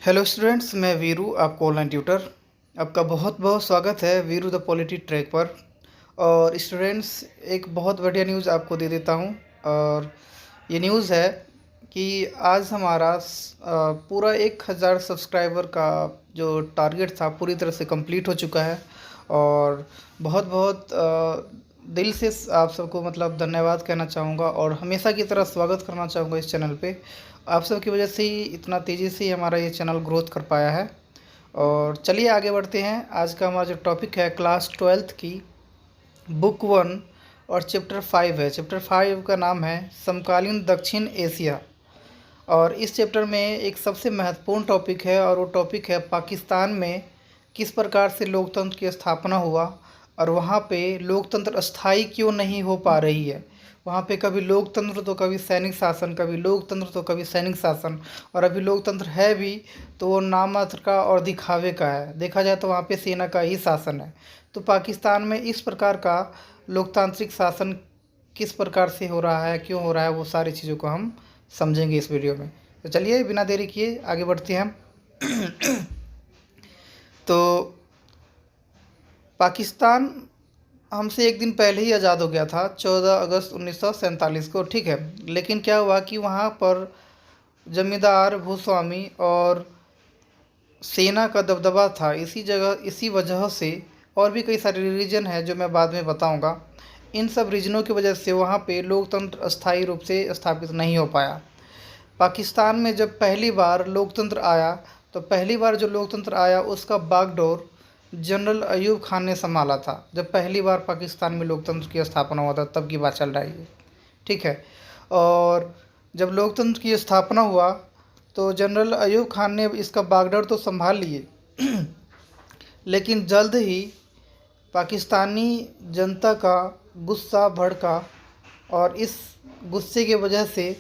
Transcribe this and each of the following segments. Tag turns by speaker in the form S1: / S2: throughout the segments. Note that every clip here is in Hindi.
S1: हेलो स्टूडेंट्स, मैं वीरू, आपको ऑनलाइन ट्यूटर। आपका बहुत बहुत स्वागत है वीरू द पॉलिटी ट्रैक पर। और स्टूडेंट्स, एक बहुत बढ़िया न्यूज़ आपको दे देता हूँ। और ये न्यूज़ है कि आज हमारा पूरा 1000 सब्सक्राइबर का जो टारगेट था पूरी तरह से कंप्लीट हो चुका है। और बहुत बहुत दिल से आप सबको मतलब धन्यवाद कहना चाहूँगा और हमेशा की तरह स्वागत करना चाहूँगा इस चैनल पे। आप सब की वजह से ही इतना तेज़ी से हमारा ये चैनल ग्रोथ कर पाया है। और चलिए आगे बढ़ते हैं। आज का हमारा जो टॉपिक है क्लास 12th की बुक 1 और चैप्टर 5 है। चैप्टर 5 का नाम है समकालीन दक्षिण एशिया। और इस चैप्टर में एक सबसे महत्वपूर्ण टॉपिक है और वो टॉपिक है पाकिस्तान में किस प्रकार से लोकतंत्र की स्थापना हुआ और वहाँ पे लोकतंत्र स्थायी क्यों नहीं हो पा रही है। वहाँ पे कभी लोकतंत्र तो कभी सैनिक शासन, कभी लोकतंत्र तो कभी सैनिक शासन, और अभी लोकतंत्र है भी तो वो नामात्र का और दिखावे का है। देखा जाए तो वहाँ पे सेना का ही शासन है। तो पाकिस्तान में इस प्रकार का लोकतांत्रिक शासन किस प्रकार से हो रहा है, क्यों हो रहा है, वो सारी चीज़ों को हम समझेंगे इस वीडियो में। तो चलिए बिना देरी किए आगे बढ़ते हैं हम। तो पाकिस्तान हमसे एक दिन पहले ही आज़ाद हो गया था, 14 अगस्त 1947 को, ठीक है। लेकिन क्या हुआ कि वहाँ पर जमींदार, भूस्वामी और सेना का दबदबा था। इसी वजह से और भी कई सारे रीजन हैं जो मैं बाद में बताऊंगा। इन सब रीजनों की वजह से वहाँ पे लोकतंत्र अस्थायी रूप से स्थापित नहीं हो पाया। पाकिस्तान में जब पहली बार लोकतंत्र आया तो पहली बार जो लोकतंत्र आया उसका बागडोर जनरल अयूब खान ने संभाला था। जब पहली बार पाकिस्तान में लोकतंत्र की स्थापना हुआ था तब की बात चल रही है, ठीक है। और जब लोकतंत्र की स्थापना हुआ तो जनरल अयूब खान ने इसका बागडोर तो संभाल लिए लेकिन जल्द ही पाकिस्तानी जनता का गुस्सा भड़का और इस गुस्से की वजह से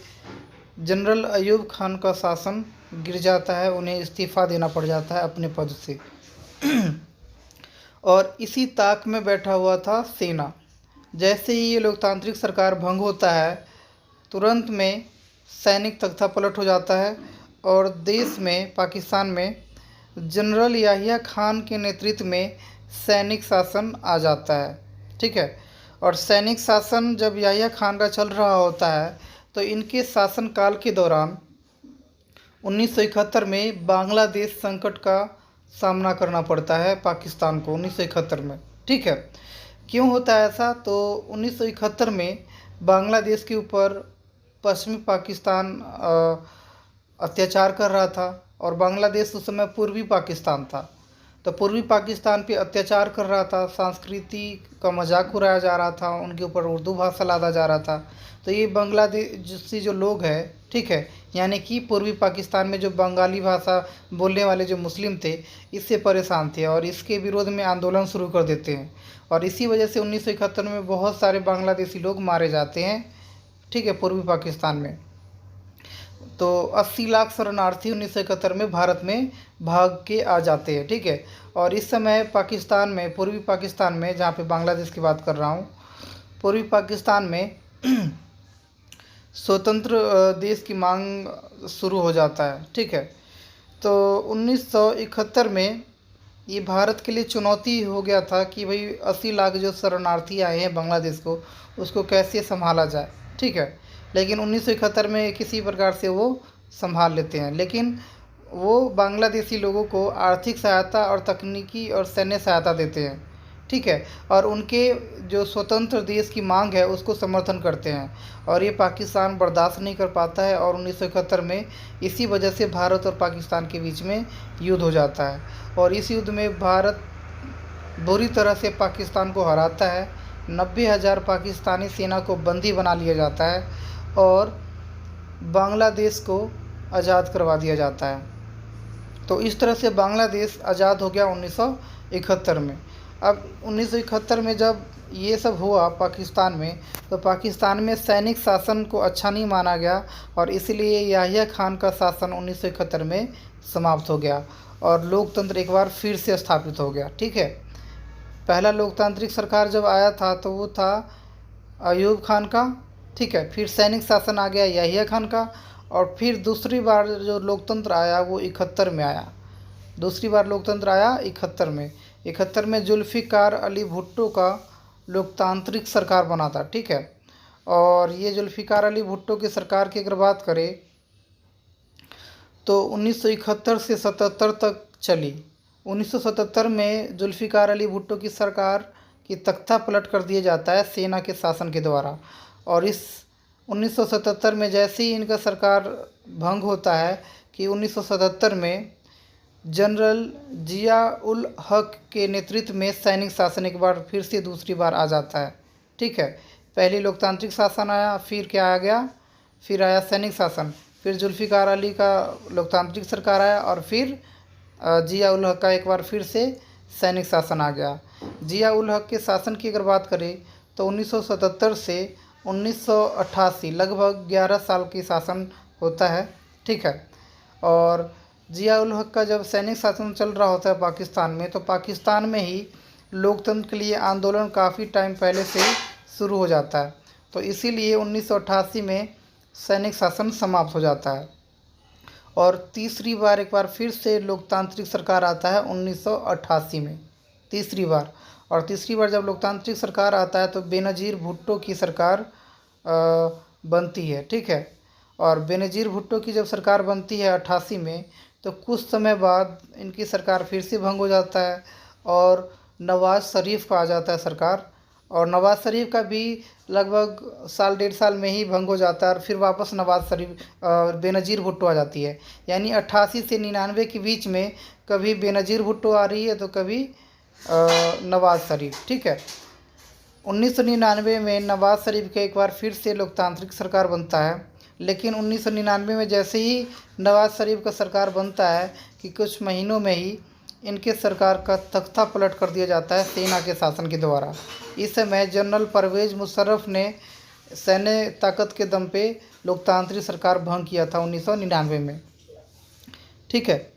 S1: जनरल अयूब खान का शासन गिर जाता है। उन्हें इस्तीफ़ा देना पड़ जाता है अपने पद से। और इसी ताक में बैठा हुआ था सेना। जैसे ही ये लोकतांत्रिक सरकार भंग होता है तुरंत में सैनिक तख्ता पलट हो जाता है और देश में, पाकिस्तान में जनरल याहिया खान के नेतृत्व में सैनिक शासन आ जाता है, ठीक है। और सैनिक शासन जब याहिया खान का चल रहा होता है तो इनके शासनकाल के दौरान 1971 में बांग्लादेश संकट का सामना करना पड़ता है पाकिस्तान को, 1971 में, ठीक है। क्यों होता है ऐसा? तो 1971 में बांग्लादेश के ऊपर पश्चिमी पाकिस्तान अत्याचार कर रहा था और बांग्लादेश उस समय पूर्वी पाकिस्तान था। तो पूर्वी पाकिस्तान पे अत्याचार कर रहा था, संस्कृति का मजाक उड़ाया जा रहा था, उनके ऊपर उर्दू भाषा लादा जा रहा था। तो ये बांग्लादेशी जो लोग हैं, ठीक है, यानी कि पूर्वी पाकिस्तान में जो बंगाली भाषा बोलने वाले जो मुस्लिम थे, इससे परेशान थे और इसके विरोध में आंदोलन शुरू कर देते हैं। और इसी वजह से 1971 में बहुत सारे बांग्लादेशी लोग मारे जाते हैं, ठीक है, पूर्वी पाकिस्तान में। तो 80 लाख शरणार्थी 1971 में भारत में भाग के आ जाते हैं, ठीक है। और इस समय पाकिस्तान में, पूर्वी पाकिस्तान में, जहाँ पे बांग्लादेश की बात कर रहा हूँ, पूर्वी पाकिस्तान में स्वतंत्र देश की मांग शुरू हो जाता है, ठीक है। तो 1971 में ये भारत के लिए चुनौती हो गया था कि भाई 80 लाख जो शरणार्थी आए हैं बांग्लादेश को, उसको कैसे संभाला जाए, ठीक है। लेकिन 1971 में किसी प्रकार से वो संभाल लेते हैं। लेकिन वो बांग्लादेशी लोगों को आर्थिक सहायता और तकनीकी और सैन्य सहायता देते हैं, ठीक है। और उनके जो स्वतंत्र देश की मांग है उसको समर्थन करते हैं और ये पाकिस्तान बर्दाश्त नहीं कर पाता है और 1971 में इसी वजह से भारत और पाकिस्तान के बीच में युद्ध हो जाता है। और इस युद्ध में भारत बुरी तरह से पाकिस्तान को हराता है। 90,000 पाकिस्तानी सेना को बंदी बना लिया जाता है और बांग्लादेश को आज़ाद करवा दिया जाता है। तो इस तरह से बांग्लादेश आज़ाद हो गया 1971 में। अब 1971 में जब ये सब हुआ पाकिस्तान में, तो पाकिस्तान में सैनिक शासन को अच्छा नहीं माना गया और इसलिए याहिया खान का शासन 1971 में समाप्त हो गया और लोकतंत्र एक बार फिर से स्थापित हो गया, ठीक है। पहला लोकतांत्रिक सरकार जब आया था तो वो था अयूब खान का, ठीक है। फिर सैनिक शासन आ गया याहिया खान का और फिर दूसरी बार जो लोकतंत्र आया वो 71 में आया। दूसरी बार लोकतंत्र आया 71 में। 71 में जुल्फ़िकार अली भुट्टो का लोकतांत्रिक सरकार बना था, ठीक है। और ये जुल्फ़िकार अली भुट्टो की सरकार की अगर बात करें तो 1971 से 77 तक चली। 1977 में जुल्फ़िकार अली भुट्टो की सरकार की तख्ता पलट कर दिया जाता है सेना के शासन के द्वारा। और इस 1977 में जैसे ही इनका सरकार भंग होता है कि 1977 में जनरल जिया उल हक के नेतृत्व में सैनिक शासन एक बार फिर से दूसरी बार आ जाता है, ठीक है। पहले लोकतांत्रिक शासन आया, फिर क्या आ गया, फिर आया सैनिक शासन, फिर जुल्फ़िकार अली का लोकतांत्रिक सरकार आया और फिर जिया उल हक का एक बार फिर से सैनिक शासन आ गया। जिया उल हक के शासन की अगर बात करें तो 1977 से 1988 लगभग 11 साल की शासन होता है, ठीक है। और जिया उल हक का जब सैनिक शासन चल रहा होता है पाकिस्तान में, तो पाकिस्तान में ही लोकतंत्र के लिए आंदोलन काफ़ी टाइम पहले से शुरू हो जाता है। तो इसीलिए 1988 में सैनिक शासन समाप्त हो जाता है और तीसरी बार एक बार फिर से लोकतांत्रिक सरकार आता है 1988 में, तीसरी बार। और तीसरी बार जब लोकतांत्रिक सरकार आता है तो बेनज़ीर भुट्टो की सरकार बनती है, ठीक है। और बेनज़ीर भुट्टो की जब सरकार बनती है 88 में, तो कुछ समय बाद इनकी सरकार फिर से भंग हो जाता है और नवाज़ शरीफ का आ जाता है सरकार। और नवाज़ शरीफ का भी लगभग साल 1.5 साल में ही भंग हो जाता है और फिर वापस नवाज़ शरीफ बेनज़ीर भुट्टो आ जाती है। यानी 88 से 99 के बीच में कभी बेनज़ीर भुट्टो आ रही है तो कभी नवाज़ शरीफ, ठीक है। 1999 में नवाज़ शरीफ का एक बार फिर से लोकतांत्रिक सरकार बनता है, लेकिन 1999 में जैसे ही नवाज़ शरीफ का सरकार बनता है कि कुछ महीनों में ही इनके सरकार का तख्ता पलट कर दिया जाता है सेना के शासन के द्वारा। इस समय जनरल परवेज़ मुशर्रफ ने सैन्य ताकत के दम पे लोकतांत्रिक सरकार भंग किया था 1999 में, ठीक है।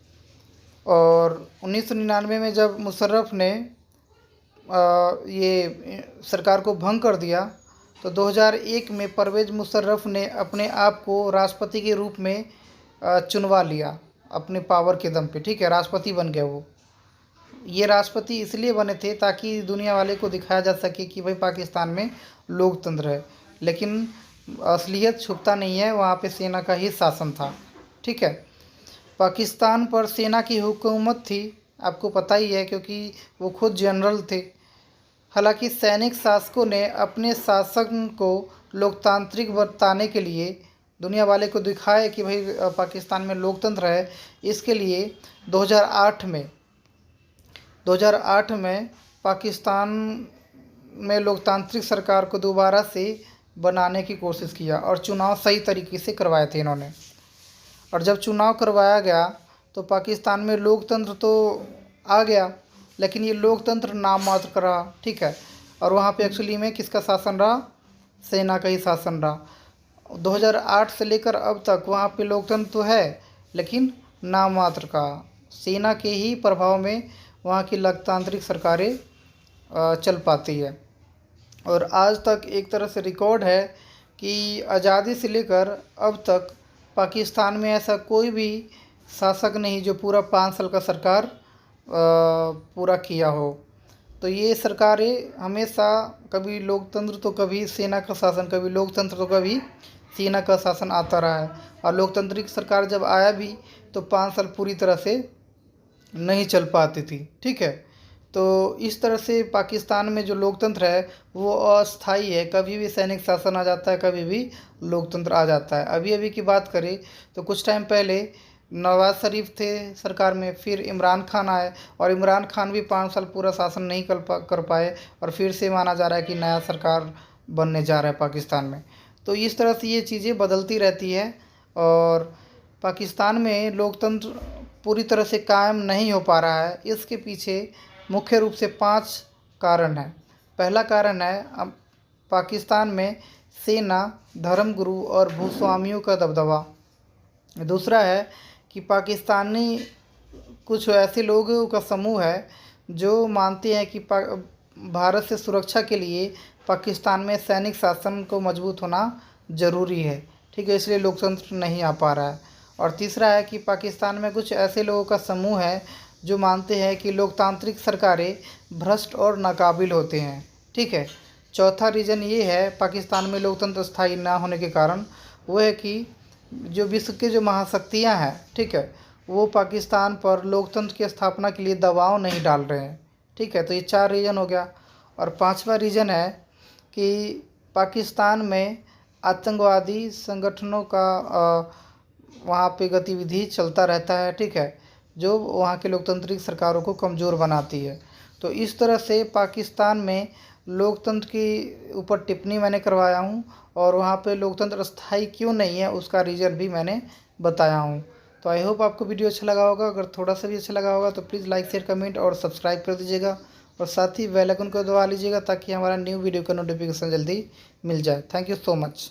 S1: और 1999 में जब मुशर्रफ ने ये सरकार को भंग कर दिया तो 2001 में परवेज़ मुशर्रफ ने अपने आप को राष्ट्रपति के रूप में चुनवा लिया अपने पावर के दम पे, ठीक है। राष्ट्रपति बन गए वो। ये राष्ट्रपति इसलिए बने थे ताकि दुनिया वाले को दिखाया जा सके कि भाई पाकिस्तान में लोकतंत्र है, लेकिन असलियत छुपता नहीं है, वहाँ पे सेना का ही शासन था, ठीक है। पाकिस्तान पर सेना की हुकूमत थी, आपको पता ही है, क्योंकि वो खुद जनरल थे। हालांकि सैनिक शासकों ने अपने शासन को लोकतांत्रिक बताने के लिए दुनिया वाले को दिखाए कि भाई पाकिस्तान में लोकतंत्र है। इसके लिए 2008 में पाकिस्तान में लोकतांत्रिक सरकार को दोबारा से बनाने की कोशिश किया और चुनाव सही तरीके से करवाए थे इन्होंने। और जब चुनाव करवाया गया तो पाकिस्तान में लोकतंत्र तो आ गया, लेकिन ये लोकतंत्र नाम मात्र का रहा, ठीक है। और वहाँ पे एक्चुअली में किसका शासन रहा, सेना का ही शासन रहा। 2008 से लेकर अब तक वहाँ पे लोकतंत्र तो है, लेकिन नाम मात्र का, सेना के ही प्रभाव में वहाँ की लोकतांत्रिक सरकारें चल पाती है। और आज तक एक तरह से रिकॉर्ड है कि आज़ादी से लेकर अब तक पाकिस्तान में ऐसा कोई भी शासक नहीं जो पूरा 5 साल का सरकार पूरा किया हो। तो ये सरकारें हमेशा कभी लोकतंत्र तो कभी सेना का शासन, कभी लोकतंत्र तो कभी सेना का शासन आता रहा है। और लोकतांत्रिक सरकार जब आया भी तो 5 साल पूरी तरह से नहीं चल पाती थी, ठीक है। तो इस तरह से पाकिस्तान में जो लोकतंत्र है वो अस्थायी है, कभी भी सैनिक शासन आ जाता है, कभी भी लोकतंत्र आ जाता है। अभी अभी की बात करें तो कुछ टाइम पहले नवाज़ शरीफ थे सरकार में, फिर इमरान खान आए और इमरान खान भी 5 साल पूरा शासन नहीं कर पाए और फिर से माना जा रहा है कि नया सरकार बनने जा रहा है पाकिस्तान में। तो इस तरह से ये चीज़ें बदलती रहती है और पाकिस्तान में लोकतंत्र पूरी तरह से कायम नहीं हो पा रहा है। इसके पीछे मुख्य रूप से 5 कारण हैं। पहला कारण है अब पाकिस्तान में सेना, धर्मगुरु और भूस्वामियों का दबदबा। दूसरा है कि पाकिस्तानी कुछ ऐसे लोगों का समूह है जो मानते हैं कि भारत से सुरक्षा के लिए पाकिस्तान में सैनिक शासन को मजबूत होना ज़रूरी है, ठीक है, इसलिए लोकतंत्र नहीं आ पा रहा है। और तीसरा है कि पाकिस्तान में कुछ ऐसे लोगों का समूह है जो मानते हैं कि लोकतांत्रिक सरकारें भ्रष्ट और नाकाबिल होते हैं। ठीक है, चौथा रीज़न ये है पाकिस्तान में लोकतंत्र स्थायी ना होने के कारण, वो है कि जो विश्व के जो महाशक्तियाँ हैं, ठीक है, वो पाकिस्तान पर लोकतंत्र की स्थापना के लिए दबाव नहीं डाल रहे हैं। ठीक है, तो ये 4 रीज़न हो गया। और पांचवा रीज़न है कि पाकिस्तान में आतंकवादी संगठनों का वहाँ पे गतिविधि चलता रहता है। ठीक है, जो वहाँ के लोकतांत्रिक सरकारों को कमज़ोर बनाती है। तो इस तरह से पाकिस्तान में लोकतंत्र के ऊपर टिप्पणी मैंने करवाया हूँ, और वहाँ पे लोकतंत्र स्थायी क्यों नहीं है उसका रीज़न भी मैंने बताया हूँ। तो आई होप आपको वीडियो अच्छा लगा होगा। अगर थोड़ा सा भी अच्छा लगा होगा तो प्लीज़ लाइक शेयर कमेंट और सब्सक्राइब कर दीजिएगा, और साथ ही बेल आइकन को दबा लीजिएगा ताकि हमारा न्यू वीडियो का नोटिफिकेशन जल्दी मिल जाए। Thank you so much.